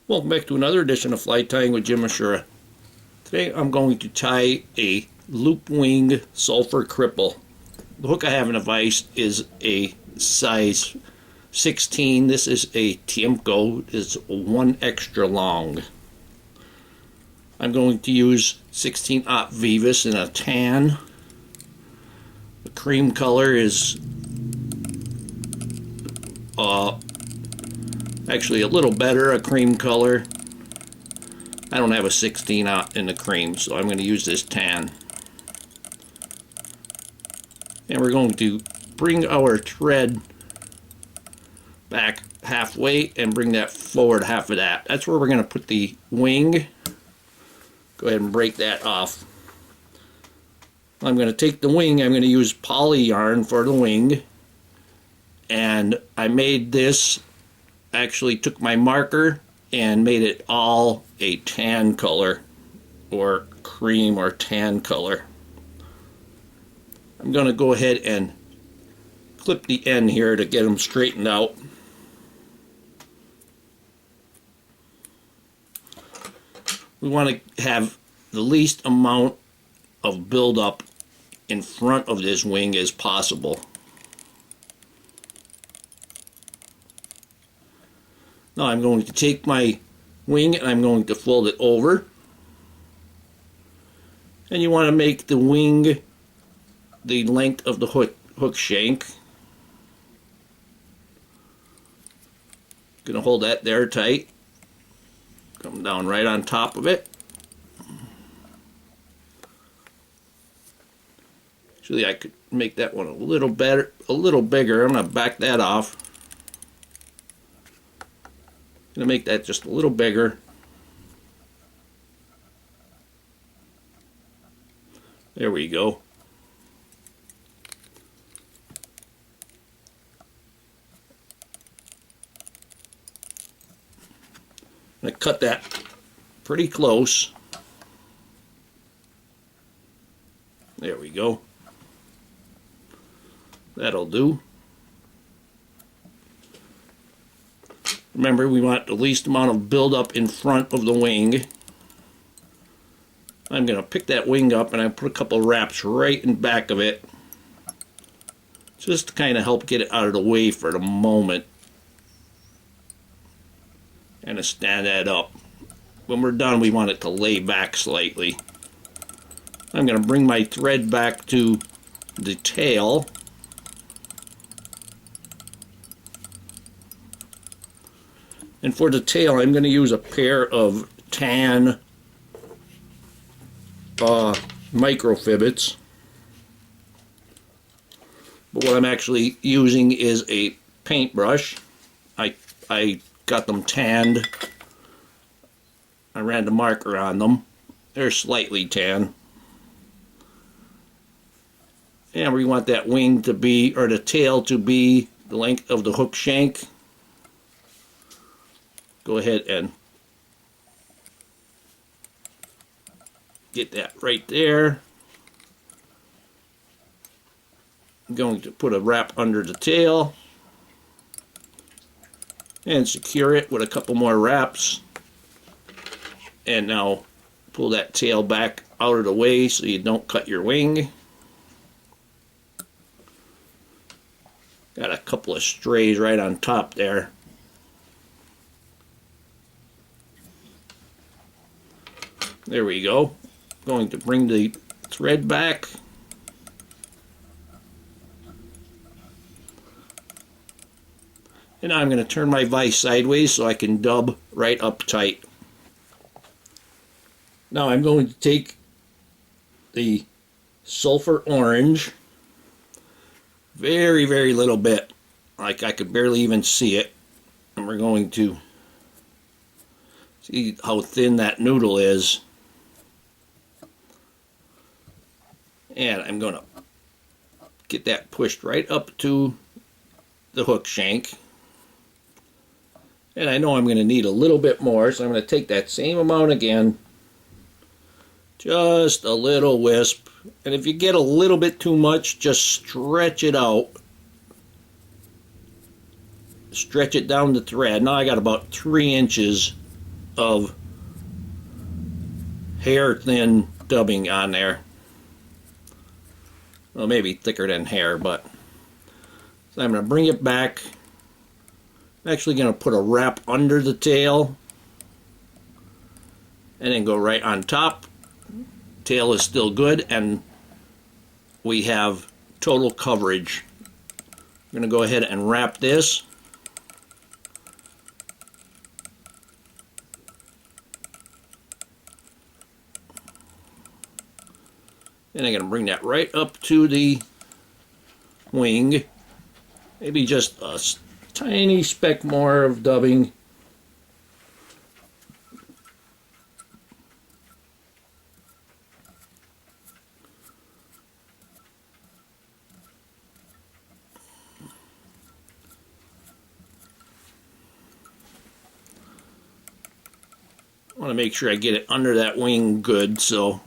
Welcome back to another edition of Fly Tying with Jim Misiura. Today I'm going to tie a loop wing Sulpher Cripple. The hook I have in the vise is a size 16. This is a Tiemco. It's one extra long. I'm going to use 16-aught Fibbets in a tan. The cream color is actually a little better, a cream color. I don't have a 16-aught in the cream, so I'm going to use this tan. And we're going to bring our thread back halfway and bring that forward half of that. That's where we're going to put the wing. Go ahead and break that off. I'm going to take the wing. I'm going to use poly yarn for the wing. And I made this, actually took my marker and made it all a tan color, or cream or tan color. I'm going to go ahead and clip the end here to get them straightened out. We want to have the least amount of buildup in front of this wing as possible. Now I'm going to take my wing and I'm going to fold it over. And you want to make the wing the length of the hook shank. Gonna hold that there tight. Come down right on top of it. Actually, I could make that one a little better, a little bigger. I'm gonna back that off. Gonna make that just a little bigger. There we go. I'm gonna cut that pretty close. There we go. That'll do. Remember, we want the least amount of buildup in front of the wing. I'm going to pick that wing up and I put a couple wraps right in back of it, just to kind of help get it out of the way for the moment, and to stand that up. When we're done, we want it to lay back slightly. I'm going to bring my thread back to the tail. And for the tail, I'm going to use a pair of tan micro Fibbets. But what I'm actually using is a paintbrush. I got them tanned. I ran the marker on them. They're slightly tan. And we want that wing to be, or the tail to be, the length of the hook shank. Go ahead and get that right there. I'm going to put a wrap under the tail and secure it with a couple more wraps. And now pull that tail back out of the way so you don't cut your wing. Got a couple of strays right on top there. There we go. Going to bring the thread back. And now I'm going to turn my vise sideways so I can dub right up tight. Now I'm going to take the Sulphur orange, very, very little bit, like I could barely even see it, and we're going to see how thin that noodle is. And I'm going to get that pushed right up to the hook shank. And I know I'm going to need a little bit more, so I'm going to take that same amount again. Just a little wisp. And if you get a little bit too much, just stretch it out. Stretch it down the thread. Now I got about 3 inches of hair thin dubbing on there. Well, maybe thicker than hair, but so I'm going to bring it back. I'm actually going to put a wrap under the tail and then go right on top. Tail is still good, and we have total coverage. I'm going to go ahead and wrap this. And I'm going to bring that right up to the wing. Maybe just a tiny speck more of dubbing. I want to make sure I get it under that wing good, so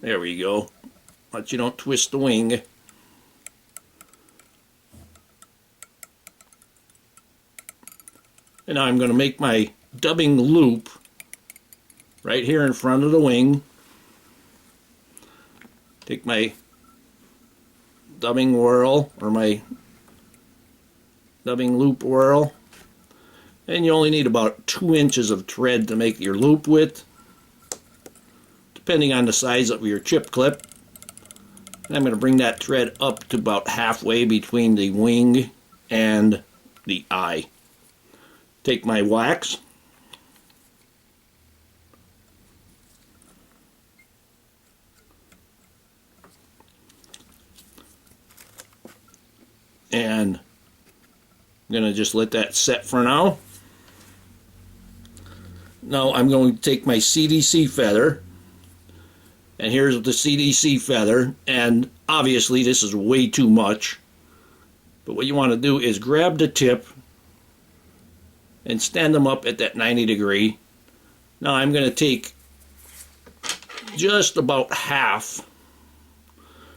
there we go. But you don't twist the wing. And now I'm going to make my dubbing loop right here in front of the wing. Take my dubbing whirl, or my dubbing loop whirl, and you only need about 2 inches of thread to make your loop width, depending on the size of your chip clip. And I'm going to bring that thread up to about halfway between the wing and the eye. Take my wax, and I'm going to just let that set for now. Now I'm going to take my CDC feather, and here's the CDC feather, and obviously this is way too much, but what you want to do is grab the tip and stand them up at that 90 degree. Now I'm going to take just about half.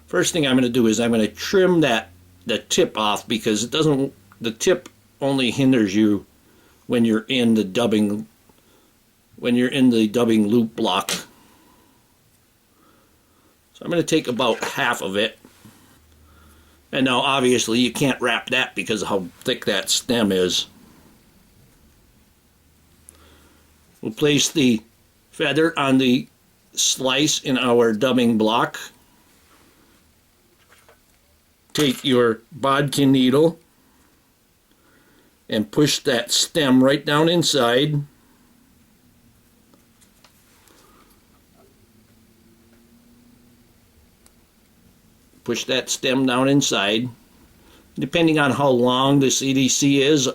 First thing I'm going to do is I'm going to trim the tip off, because it doesn't, the tip only hinders you when you're in the dubbing loop block. So I'm going to take about half of it. And now obviously you can't wrap that because of how thick that stem is. We'll place the feather on the slice in our dubbing block. Take your bodkin needle and push that stem right down inside. Push that stem down inside. Depending on how long the CDC is,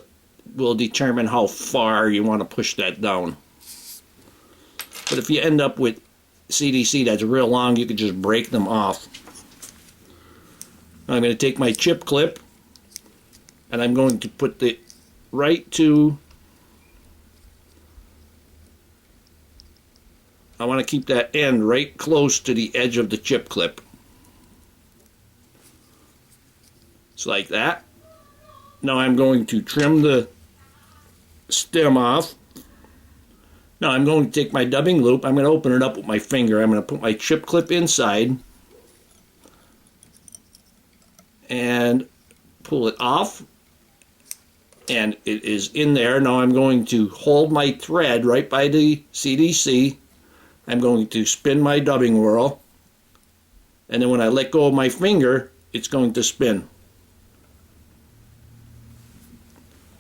will determine how far you want to push that down. But if you end up with CDC that's real long, you can just break them off. I'm going to take my chip clip, and I'm going to put it right to, I want to keep that end right close to the edge of the chip clip. It's like that. Now I'm going to trim the stem off. Now I'm going to take my dubbing loop, I'm going to open it up with my finger, I'm going to put my chip clip inside and pull it off, and it is in there. Now I'm going to hold my thread right by the CDC. I'm going to spin my dubbing whirl, and then when I let go of my finger, it's going to spin.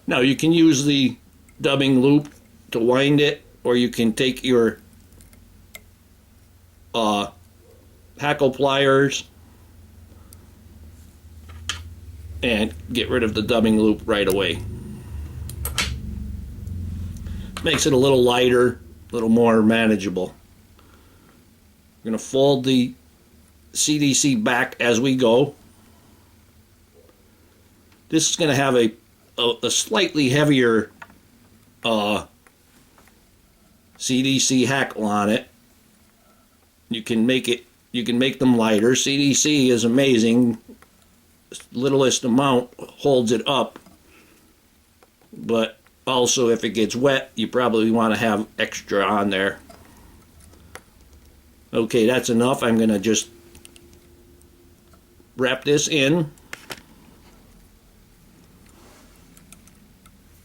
Now you can use the dubbing loop to wind it, or you can take your hackle pliers and get rid of the dubbing loop right away. Makes it a little lighter, a little more manageable. I'm going to fold the CDC back as we go. This is going to have a slightly heavier CDC hackle on it. You can make them lighter. CDC is amazing. Littlest amount holds it up, but Also, if it gets wet, you probably want to have extra on there. Okay, that's enough. I'm going to just wrap this in.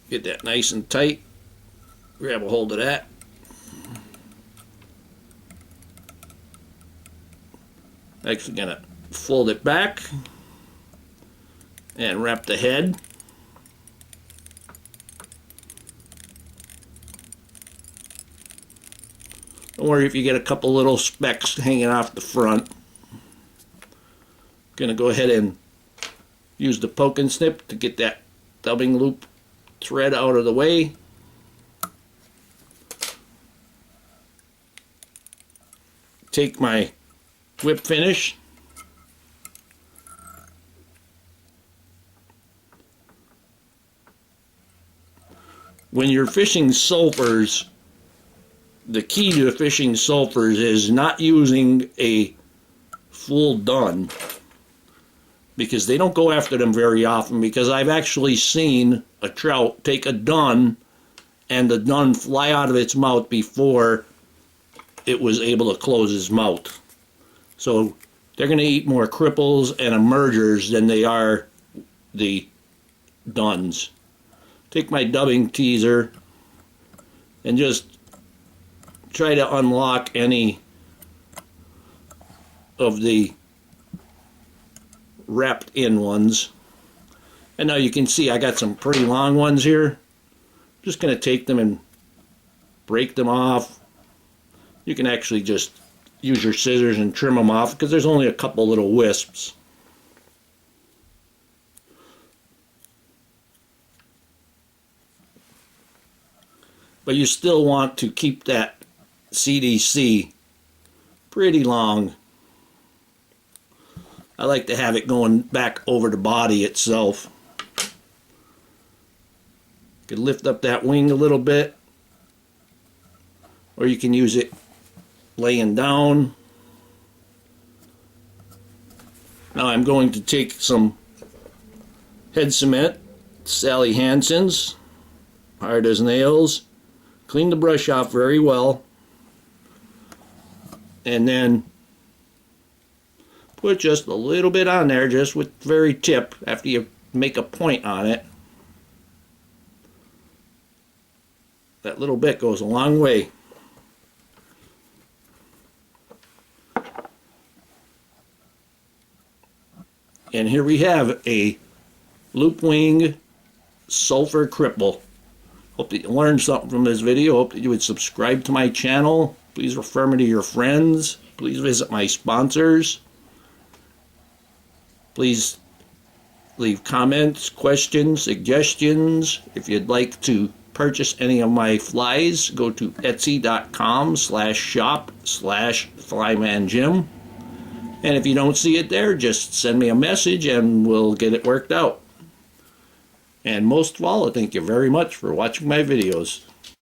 Get that nice and tight. Grab a hold of that. Actually going to fold it back and wrap the head. Don't worry if you get a couple little specks hanging off the front. Going to go ahead and use the poke and snip to get that dubbing loop thread out of the way. Take my whip finish. When you're fishing sulphurs, the key to fishing sulphurs is not using a full dun, because they don't go after them very often, because I've actually seen a trout take a dun and the dun fly out of its mouth before it was able to close his mouth. So they're going to eat more cripples and emergers than they are the duns. Take my dubbing teaser and just try to unlock any of the wrapped in ones. And now you can see I got some pretty long ones here. Just going to take them and break them off. You can actually just use your scissors and trim them off because there's only a couple little wisps. But you still want to keep that CDC pretty long. I like to have it going back over the body itself. You can lift up that wing a little bit, or you can use it laying down. Now I'm going to take some head cement, Sally Hansen's, hard as nails. Clean the brush off very well, and then put just a little bit on there, just with the very tip after you make a point on it. That little bit goes a long way. And here we have a loop wing sulphur cripple. Hope that you learned something from this video. Hope that you would subscribe to my channel. Please refer me to your friends. Please visit my sponsors. Please leave comments, questions, suggestions. If you'd like to purchase any of my flies, go to etsy.com/shop/flymanjim. And if you don't see it there, just send me a message and we'll get it worked out. And most of all, I thank you very much for watching my videos.